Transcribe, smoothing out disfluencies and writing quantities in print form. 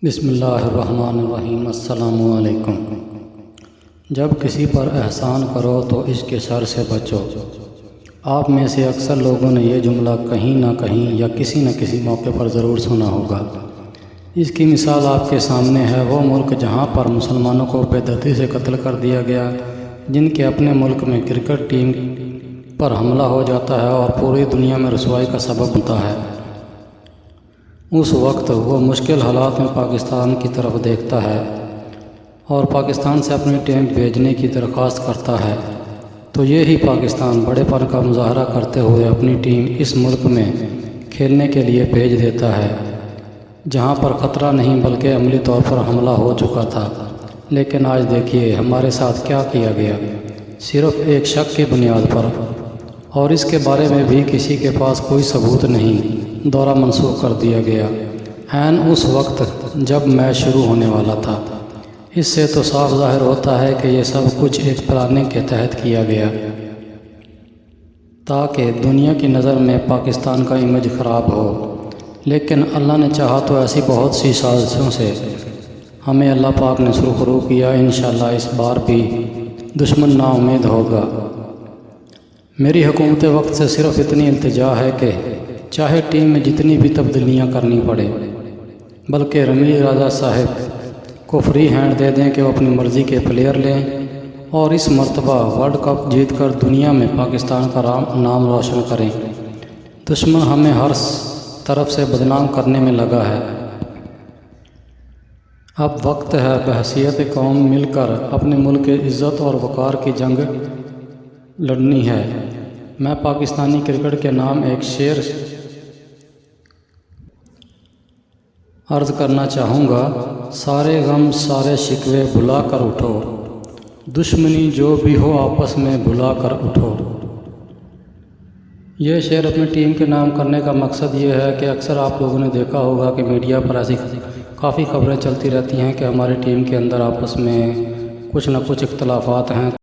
بسم اللہ الرحمن الرحیم۔ السلام علیکم۔ جب کسی پر احسان کرو تو اس کے شر سے بچو۔ آپ میں سے اکثر لوگوں نے یہ جملہ کہیں نہ کہیں یا کسی نہ کسی موقع پر ضرور سنا ہوگا۔ اس کی مثال آپ کے سامنے ہے۔ وہ ملک جہاں پر مسلمانوں کو بے دردی سے قتل کر دیا گیا، جن کے اپنے ملک میں کرکٹ ٹیم پر حملہ ہو جاتا ہے اور پوری دنیا میں رسوائی کا سبب بنتا ہے۔ اس وقت وہ مشکل حالات میں پاکستان کی طرف دیکھتا ہے اور پاکستان سے اپنی ٹیم بھیجنے کی درخواست کرتا ہے، تو یہی پاکستان بڑے پن کا مظاہرہ کرتے ہوئے اپنی ٹیم اس ملک میں کھیلنے کے لیے بھیج دیتا ہے جہاں پر خطرہ نہیں بلکہ عملی طور پر حملہ ہو چکا تھا۔ لیکن آج دیکھیے ہمارے ساتھ کیا کیا گیا، صرف ایک شک کی بنیاد پر، اور اس کے بارے میں بھی کسی کے پاس کوئی ثبوت نہیں۔ دورہ منسوخ کر دیا گیا عین اس وقت جب میچ شروع ہونے والا تھا۔ اس سے تو صاف ظاہر ہوتا ہے کہ یہ سب کچھ ایک پلاننگ کے تحت کیا گیا تاکہ دنیا کی نظر میں پاکستان کا امیج خراب ہو۔ لیکن اللہ نے چاہا تو ایسی بہت سی سازشوں سے ہمیں اللہ پاک نے سرخرو کیا۔ انشاءاللہ اس بار بھی دشمن نا امید ہوگا۔ میری حکومت وقت سے صرف اتنی التجا ہے کہ چاہے ٹیم میں جتنی بھی تبدیلیاں کرنی پڑے، بلکہ رمیز راجہ صاحب کو فری ہینڈ دے دیں کہ وہ اپنی مرضی کے پلیئر لیں اور اس مرتبہ ورلڈ کپ جیت کر دنیا میں پاکستان کا نام روشن کریں۔ دشمن ہمیں ہر طرف سے بدنام کرنے میں لگا ہے۔ اب وقت ہے بحیثیت قوم مل کر اپنے ملک کی عزت اور وقار کی جنگ لڑنی ہے۔ میں پاکستانی کرکٹ کے نام ایک شعر عرض کرنا چاہوں گا: سارے غم سارے شکوے بھلا کر اٹھو، دشمنی جو بھی ہو آپس میں بھلا کر اٹھو۔ یہ شعر اپنی ٹیم کے نام کرنے کا مقصد یہ ہے کہ اکثر آپ لوگوں نے دیکھا ہوگا کہ میڈیا پر ایسی کافی خبریں چلتی رہتی ہیں کہ ہماری ٹیم کے اندر آپس میں کچھ نہ کچھ اختلافات ہیں۔